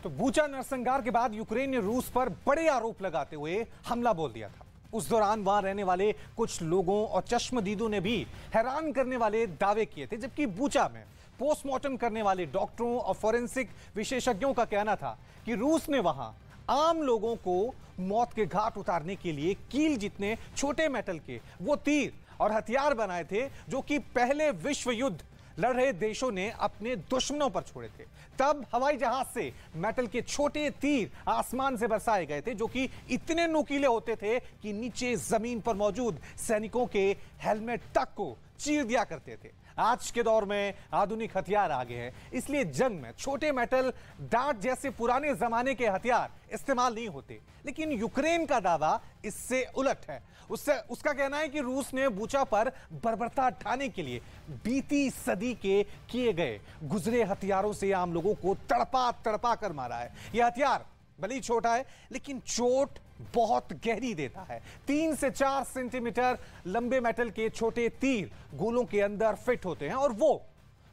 तो बूचा नरसंहार के बाद यूक्रेन ने रूस पर बड़े आरोप लगाते हुए हमला बोल दिया था। उस दौरान वहां रहने वाले कुछ लोगों और चश्मदीदों ने भी हैरान करने वाले दावे किए थे, जबकि बूचा में पोस्टमार्टम करने वाले डॉक्टरों और फोरेंसिक विशेषज्ञों का कहना था कि रूस ने वहां आम लोगों को मौत के घाट उतारने के लिए कील जितने छोटे मेटल के वो तीर और हथियार बनाए थे, जो कि पहले विश्व युद्ध लड़ रहे देशों ने अपने दुश्मनों पर छोड़े थे। तब हवाई जहाज से मेटल के छोटे तीर आसमान से बरसाए गए थे, जो कि इतने नुकीले होते थे कि नीचे जमीन पर मौजूद सैनिकों के हेलमेट तक को चीर दिया करते थे। आज के दौर में आधुनिक हथियार आ गए हैं, इसलिए जंग में छोटे मेटल डार्ट जैसे पुराने जमाने के हथियार इस्तेमाल नहीं होते। लेकिन यूक्रेन का दावा इससे उलट है। उसका कहना है कि रूस ने बूचा पर बर्बरता ढाने के लिए बीती सदी के किए गए गुजरे हथियारों से आम लोगों को तड़पा तड़पा कर मारा है। यह हथियार भले ही छोटा है, लेकिन चोट बहुत गहरी देता है। 3 से 4 सेंटीमीटर लंबे मेटल के छोटे तीर गोलों के अंदर फिट होते हैं और वो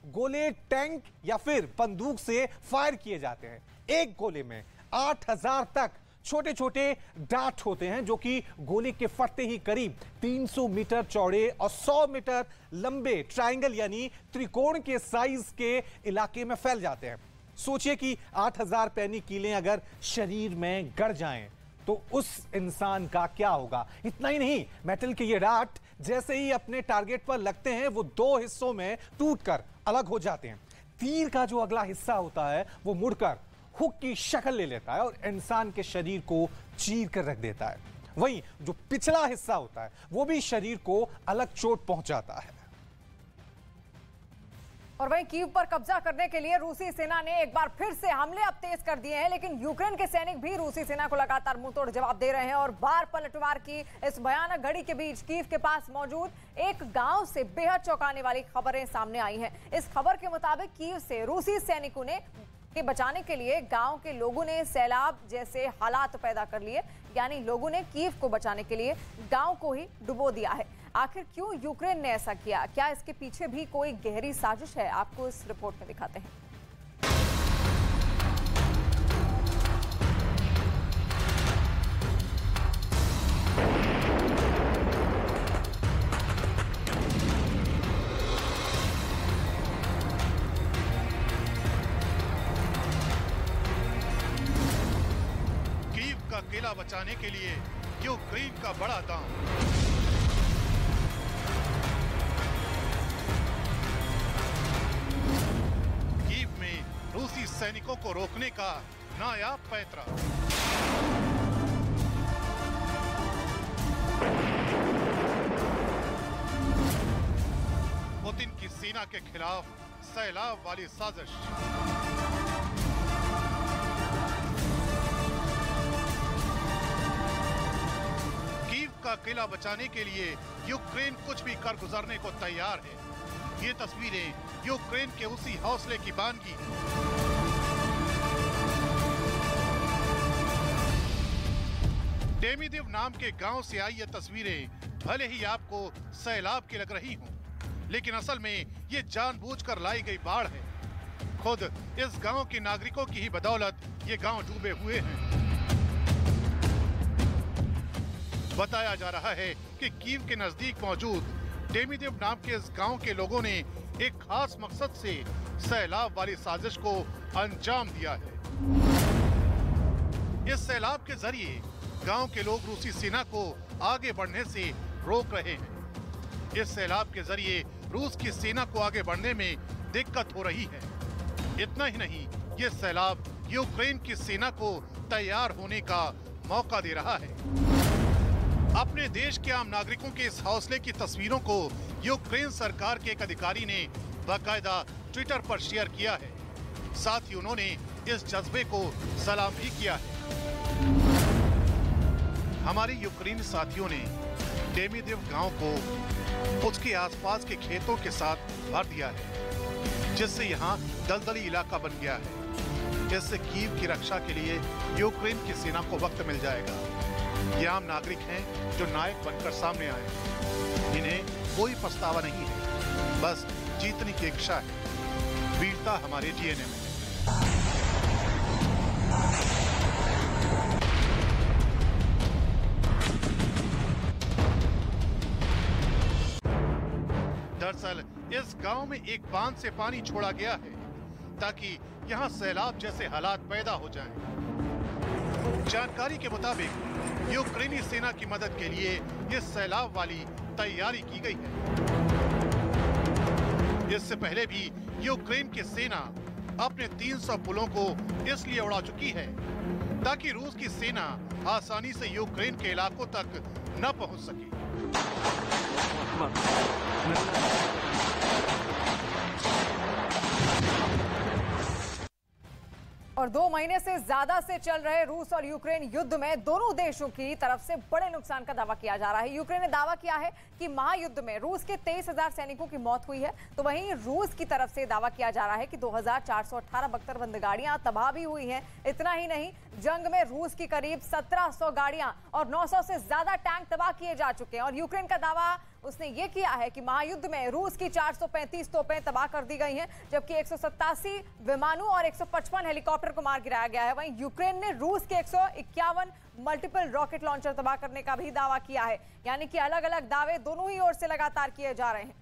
गोले टैंक या फिर बंदूक से फायर किए जाते हैं। एक गोले में 8000 तक छोटे छोटे डार्ट होते हैं, जो कि गोले के फटते ही करीब 300 मीटर चौड़े और 100 मीटर लंबे ट्रायंगल यानी त्रिकोण के साइज के इलाके में फैल जाते हैं। सोचिए कि 8000 पैनी कीलें अगर शरीर में गड़ जाएं तो उस इंसान का क्या होगा। इतना ही नहीं, मेटल के ये डार्ट जैसे ही अपने टारगेट पर लगते हैं वो 2 हिस्सों में टूटकर अलग हो जाते हैं। तीर का जो अगला हिस्सा होता है वो मुड़कर हुक की शक्ल ले लेता है और इंसान के शरीर को चीर कर रख देता है। वहीं जो पिछला हिस्सा होता है वो भी शरीर को अलग चोट पहुंचाता है। और वहीं कीव पर कब्जा करने के लिए रूसी सेना ने एक बार फिर से हमले अब तेज कर दिए हैं, लेकिन यूक्रेन के सैनिक भी रूसी सेना को लगातार मुंहतोड़ जवाब दे रहे हैं। और बार पलटवार की इस भयानक घड़ी के बीच कीव के पास मौजूद एक गांव से बेहद चौंकाने वाली खबरें सामने आई हैं। इस खबर के मुताबिक कीव से रूसी सैनिकों ने के बचाने के लिए गांव के लोगों ने सैलाब जैसे हालात पैदा कर लिए, यानी लोगों ने कीव को बचाने के लिए गांव को ही डुबो दिया है। आखिर क्यों यूक्रेन ने ऐसा किया? क्या इसके पीछे भी कोई गहरी साजिश है? आपको इस रिपोर्ट में दिखाते हैं। कीव का किला बचाने के लिए यूक्रेन का बड़ा दांव। रूसी सैनिकों को रोकने का नायाब पैंतरा। पुतिन की सेना के खिलाफ सैलाब वाली साजिश। कीव का किला बचाने के लिए यूक्रेन कुछ भी कर गुजरने को तैयार है। ये तस्वीरें यूक्रेन के उसी हौसले की बानगी है। डेमिदिव नाम के गांव से आई ये तस्वीरें भले ही आपको सैलाब की लग रही हों, लेकिन असल में ये जानबूझकर लाई गई बाढ़ है। खुद इस गांव के नागरिकों की ही बदौलत ये गांव डूबे हुए हैं। बताया जा रहा है कि कीव के नजदीक मौजूद डेमिदिव नाम के इस गांव के लोगों ने एक खास मकसद से सैलाब वाली साजिश को अंजाम दिया है। इस सैलाब के जरिए गांव के लोग रूसी सेना को आगे बढ़ने से रोक रहे हैं। इस सैलाब के जरिए रूस की सेना को आगे बढ़ने में दिक्कत हो रही है। इतना ही नहीं, ये सैलाब यूक्रेन की सेना को तैयार होने का मौका दे रहा है। अपने देश के आम नागरिकों के इस हौसले की तस्वीरों को यूक्रेन सरकार के एक अधिकारी ने बाकायदा ट्विटर पर शेयर किया है। साथ ही उन्होंने इस जज्बे को सलाम भी किया है। हमारे यूक्रेनी साथियों ने डेमिदिव गांव को उसके आसपास के खेतों के साथ भर दिया है, जिससे यहाँ दलदली इलाका बन गया है। इससे कीव की रक्षा के लिए यूक्रेन की सेना को वक्त मिल जाएगा। ये आम नागरिक हैं जो नायक बनकर सामने आए। इन्हें कोई पछतावा नहीं है, बस जीतने की इच्छा है। वीरता हमारे डीएनए में है। इस गांव में एक बांध से पानी छोड़ा गया है ताकि यहां सैलाब जैसे हालात पैदा हो जाएं। जानकारी के मुताबिक यूक्रेनी सेना की मदद के लिए इस सैलाब वाली तैयारी की गई है। इससे पहले भी यूक्रेन की सेना अपने 300 पुलों को इसलिए उड़ा चुकी है ताकि रूस की सेना आसानी से यूक्रेन के इलाकों तक न पहुंच सके। और 2 महीने से ज्यादा से चल रहे रूस और यूक्रेन युद्ध में दोनों देशों की तरफ से बड़े नुकसान का दावा किया जा रहा है। यूक्रेन ने दावा किया है कि महायुद्ध में रूस के 23,000 सैनिकों की मौत हुई है, तो वहीं रूस की तरफ से दावा किया जा रहा है कि 2,418 बख्तरबंद गाड़ियां तबाह भी हुई हैं। इतना ही नहीं, जंग में रूस की करीब 1700 गाड़ियां और 900 से ज्यादा टैंक तबाह किए जा चुके हैं। और यूक्रेन का दावा उसने ये किया है कि महायुद्ध में रूस की 435 तोपें तबाह कर दी गई हैं, जबकि 187 विमानों और 155 हेलीकॉप्टर को मार गिराया गया है। वहीं यूक्रेन ने रूस के 151 मल्टीपल रॉकेट लॉन्चर तबाह करने का भी दावा किया है। यानी कि अलग अलग दावे दोनों ही ओर से लगातार किए जा रहे हैं।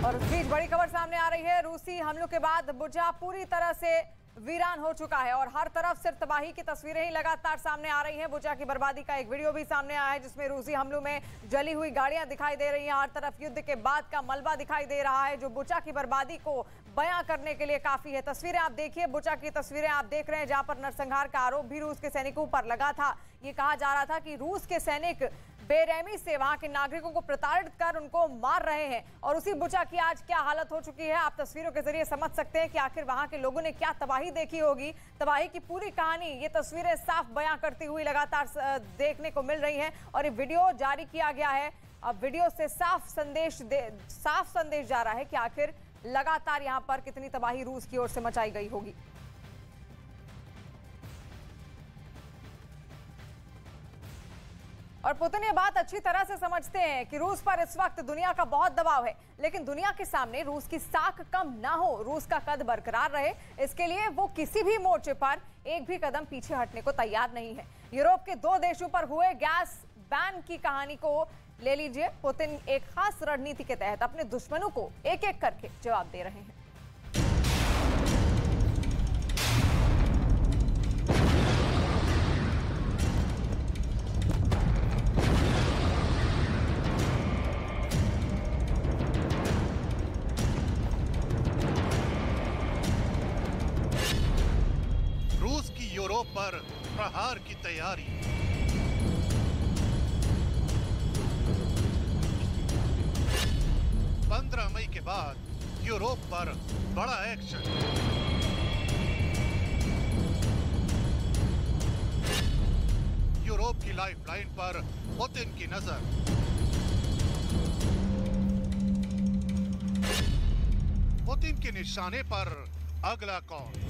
और इस बीच बड़ी खबर सामने आ रही है। रूसी हमलों के बाद बुचा पूरी तरह से वीरान हो चुका है और हर तरफ सिर्फ तबाही की तस्वीरें ही लगातार सामने आ रही हैं। बुचा की बर्बादी का एक वीडियो भी सामने आया है जिसमें रूसी हमलों में जली हुई गाड़ियां दिखाई दे रही हैं। हर तरफ युद्ध के बाद का मलबा दिखाई दे रहा है जो बुचा की बर्बादी को बयां करने के लिए काफी है। तस्वीरें आप देखिए, बुचा की तस्वीरें आप देख रहे हैं जहां पर नरसंहार का आरोप भी रूस के सैनिकों पर लगा था। ये कहा जा रहा था कि रूस के सैनिक बेरहमी से वहां के नागरिकों को प्रताड़ित कर उनको मार रहे हैं और उसी बुचा की आज क्या हालत हो चुकी है आप तस्वीरों के जरिए समझ सकते हैं कि आखिर वहां के लोगों ने क्या तबाही देखी होगी। तबाही की पूरी कहानी ये तस्वीरें साफ बयां करती हुई लगातार देखने को मिल रही हैं और ये वीडियो जारी किया गया है। अब वीडियो से साफ संदेश जा रहा है कि आखिर लगातार यहां पर कितनी तबाही रूस की ओर से मचाई गई होगी। और पुतिन ये बात अच्छी तरह से समझते हैं कि रूस पर इस वक्त दुनिया का बहुत दबाव है, लेकिन दुनिया के सामने रूस की साख कम ना हो, रूस का कद बरकरार रहे, इसके लिए वो किसी भी मोर्चे पर एक भी कदम पीछे हटने को तैयार नहीं है। यूरोप के 2 देशों पर हुए गैस बैन की कहानी को ले लीजिए। पुतिन एक खास रणनीति के तहत अपने दुश्मनों को एक एक करके जवाब दे रहे हैं। यूरोप पर प्रहार की तैयारी। पंद्रह मई के बाद यूरोप पर बड़ा एक्शन। यूरोप की लाइफलाइन पर पुतिन की नजर। पुतिन के निशाने पर अगला कौन?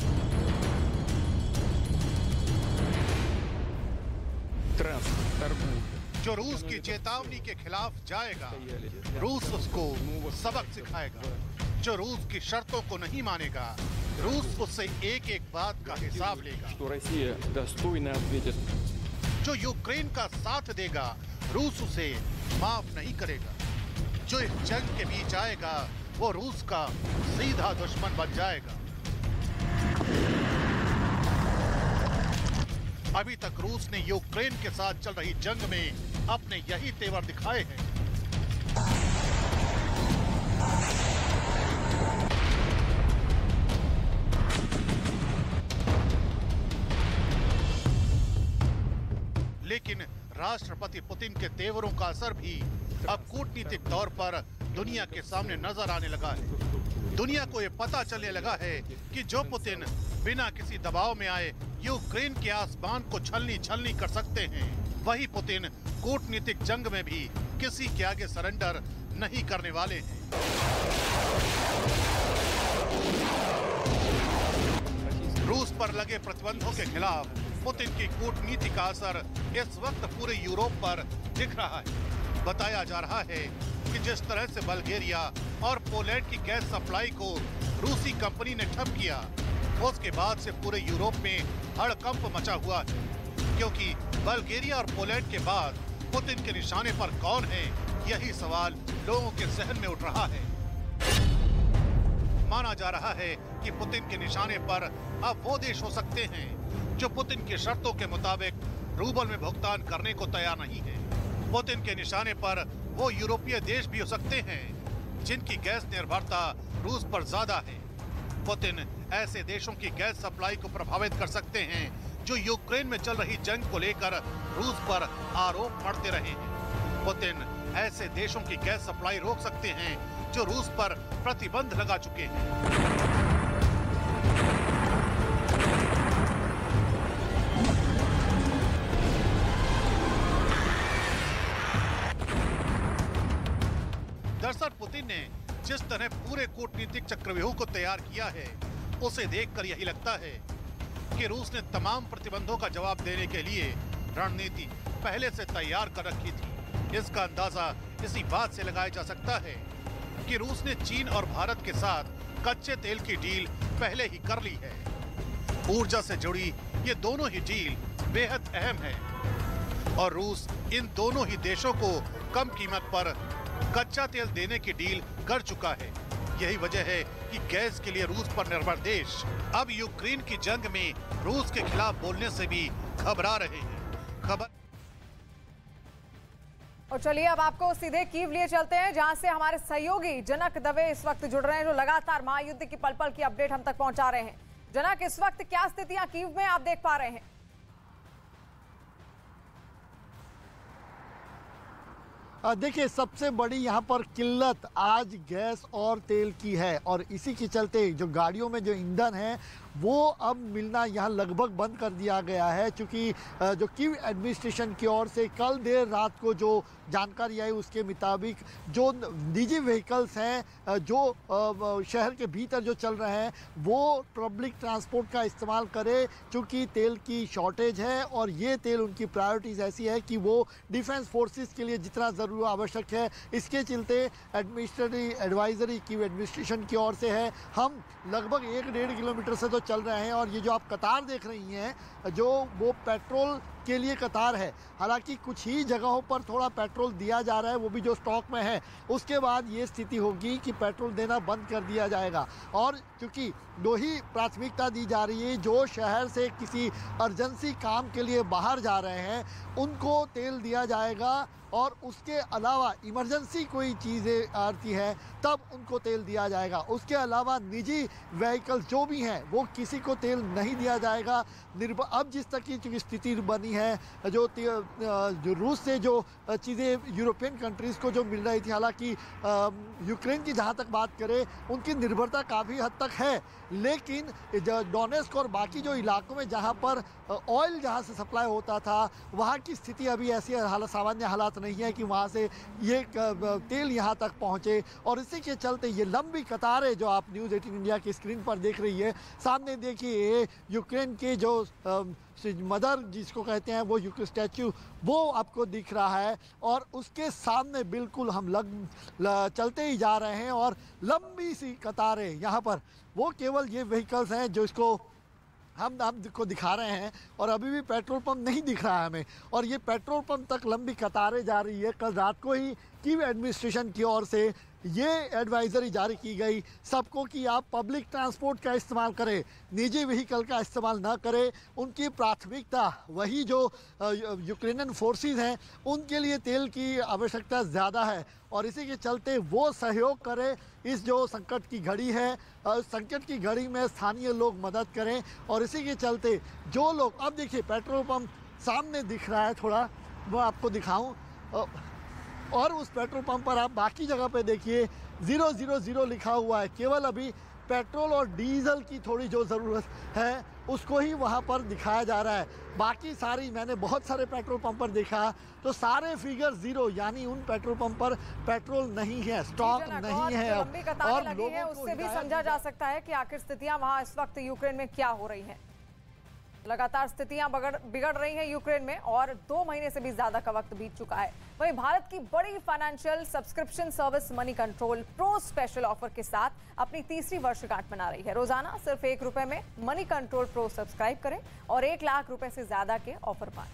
जो रूस की चेतावनी के खिलाफ जाएगा, रूस उसको सबक सिखाएगा। जो रूस की शर्तों को नहीं मानेगा, रूस उससे एक एक बात का हिसाब लेगा। जो यूक्रेन का साथ देगा, रूस उसे माफ नहीं करेगा। जो इस जंग के बीच आएगा, वो रूस का सीधा दुश्मन बन जाएगा। अभी तक रूस ने यूक्रेन के साथ चल रही जंग में अपने यही तेवर दिखाए हैं। लेकिन राष्ट्रपति पुतिन के तेवरों का असर भी अब कूटनीतिक तौर पर दुनिया के सामने नजर आने लगा है। दुनिया को ये पता चलने लगा है कि जो पुतिन बिना किसी दबाव में आए यूक्रेन के आसमान को छलनी कर सकते हैं, वही पुतिन कूटनीतिक जंग में भी किसी के आगे सरेंडर नहीं करने वाले हैं। रूस पर लगे प्रतिबंधों के खिलाफ पुतिन की कूटनीति का असर इस वक्त पूरे यूरोप पर दिख रहा है। बताया जा रहा है कि जिस तरह से बल्गेरिया और पोलैंड की गैस सप्लाई को रूसी कंपनी ने ठप किया, उसके बाद से पूरे यूरोप में हड़कंप मचा हुआ है, क्योंकि बल्गेरिया और पोलैंड के बाद पुतिन के निशाने पर कौन है, यही सवाल लोगों के जहन में उठ रहा है। माना जा रहा है कि पुतिन के निशाने पर अब वो देश हो सकते हैं जो पुतिन की शर्तों के मुताबिक रूबल में भुगतान करने को तैयार नहीं है। पुतिन के निशाने पर वो यूरोपीय देश भी हो सकते हैं जिनकी गैस निर्भरता रूस पर ज्यादा है। पुतिन ऐसे देशों की गैस सप्लाई को प्रभावित कर सकते हैं जो यूक्रेन में चल रही जंग को लेकर रूस पर आरोप मढ़ते रहे हैं। पुतिन ऐसे देशों की गैस सप्लाई रोक सकते हैं जो रूस पर प्रतिबंध लगा चुके हैं। दरअसल पुतिन ने जिस तरह पूरे कूटनीतिक चक्रव्यूह को तैयार किया है, उसे देखकर यही लगता है कि रूस ने तमाम प्रतिबंधों का जवाब देने के लिए रणनीति पहले से तैयार कर रखी थी। इसका अंदाजा इसी बात से लगाया जा सकता है कि रूस ने चीन और भारत के साथ कच्चे तेल की डील पहले ही कर ली है। ऊर्जा से जुड़ी ये दोनों ही डील बेहद अहम है और रूस इन दोनों ही देशों को कम कीमत पर कच्चा तेल देने की डील कर चुका है। यही वजह है कि गैस के लिए रूस पर निर्भर देश अब यूक्रेन की जंग में रूस के खिलाफ बोलने से भी घबरा रहे हैं। खबर और चलिए अब आपको सीधे कीव लिए चलते हैं, जहां से हमारे सहयोगी जनक दवे इस वक्त जुड़ रहे हैं, जो लगातार महायुद्ध की पल पल की अपडेट हम तक पहुंचा रहे हैं। जनक, इस वक्त क्या स्थितियां कीव में आप देख पा रहे हैं? देखिए, सबसे बड़ी यहाँ पर किल्लत आज गैस और तेल की है और इसी के चलते जो गाड़ियों में जो ईंधन है वो अब मिलना यहाँ लगभग बंद कर दिया गया है, क्योंकि जो कीव एडमिनिस्ट्रेशन की ओर से कल देर रात को जो जानकारी आई उसके मुताबिक जो निजी व्हीकल्स हैं जो शहर के भीतर जो चल रहे हैं वो पब्लिक ट्रांसपोर्ट का इस्तेमाल करें, क्योंकि तेल की शॉर्टेज है और ये तेल उनकी प्रायोरिटीज़ ऐसी है कि वो डिफेंस फोर्सेस के लिए जितना ज़रूर आवश्यक है। इसके चलते एडमिनिस्ट्रेटिव एडवाइजरी कीव एडमिनिस्ट्रेशन की ओर से है। हम लगभग 1-1.5 किलोमीटर से तो चल रहे हैं और ये जो आप कतार देख रही हैं जो वो पेट्रोल के लिए कतार है। हालांकि कुछ ही जगहों पर थोड़ा पेट्रोल दिया जा रहा है, वो भी जो स्टॉक में है। उसके बाद ये स्थिति होगी कि पेट्रोल देना बंद कर दिया जाएगा और क्योंकि दो ही प्राथमिकता दी जा रही है, जो शहर से किसी अर्जेंसी काम के लिए बाहर जा रहे हैं उनको तेल दिया जाएगा और उसके अलावा इमरजेंसी कोई चीज़ें आती है तब उनको तेल दिया जाएगा। उसके अलावा निजी व्हीकल्स जो भी हैं वो किसी को तेल नहीं दिया जाएगा। अब जिस तक की स्थिति बनी है, जो रूस से जो चीज़ें यूरोपियन कंट्रीज़ को जो मिल रही थी, हालांकि यूक्रेन की जहाँ तक बात करें उनकी निर्भरता काफ़ी हद तक है, लेकिन डोनेस्क और बाकी जो इलाकों में जहाँ पर ऑयल जहाँ से सप्लाई होता था वहाँ की स्थिति अभी ऐसी सामान्य हालात नहीं है कि वहाँ से ये तेल यहाँ तक पहुँचे। और इसी के चलते ये लंबी कतारें जो आप न्यूज़ 18 इंडिया की स्क्रीन पर देख रही है, सामने देखिए यूक्रेन के जो मदर जिसको कहते हैं वो यूक्रेन स्टैच्यू वो आपको दिख रहा है और उसके सामने बिल्कुल हम चलते ही जा रहे हैं और लंबी सी कतारें यहाँ पर वो केवल ये व्हीकल्स हैं जो इसको हम को दिखा रहे हैं और अभी भी पेट्रोल पंप नहीं दिख रहा है हमें और ये पेट्रोल पंप तक लंबी कतारें जा रही है। कल रात को ही कीव एडमिनिस्ट्रेशन की ओर से ये एडवाइजरी जारी की गई सबको कि आप पब्लिक ट्रांसपोर्ट का इस्तेमाल करें, निजी व्हीकल का इस्तेमाल ना करें। उनकी प्राथमिकता वही जो यूक्रेनियन फोर्सेस हैं उनके लिए तेल की आवश्यकता ज़्यादा है और इसी के चलते वो सहयोग करें। इस जो संकट की घड़ी है, संकट की घड़ी में स्थानीय लोग मदद करें और इसी के चलते जो लोग, अब देखिए पेट्रोल पंप सामने दिख रहा है, थोड़ा वो आपको दिखाऊं और उस पेट्रोल पंप पर आप बाकी जगह पे देखिए 000 लिखा हुआ है। केवल अभी पेट्रोल और डीजल की थोड़ी जो ज़रूरत है उसको ही वहाँ पर दिखाया जा रहा है। बाकी सारी मैंने बहुत सारे पेट्रोल पंप पर देखा तो सारे फिगर 0, यानी उन पेट्रोल पंप पर पेट्रोल नहीं है, स्टॉक नहीं है और लोगों को उससे भी समझा जा सकता है कि आखिर स्थितियां वहां इस वक्त यूक्रेन में क्या हो रही हैं। लगातार स्थितियां बिगड़ रही हैं यूक्रेन में और 2 महीने से भी ज्यादा का वक्त बीत चुका है। वहीं भारत की बड़ी financial subscription service money control pro special offer के साथ अपनी तीसरी वर्षगांठ मना रही है। रोजाना सिर्फ ₹1 में मनी कंट्रोल प्रो सब्सक्राइब करें और 1 लाख रुपए से ज्यादा के ऑफर पाएं।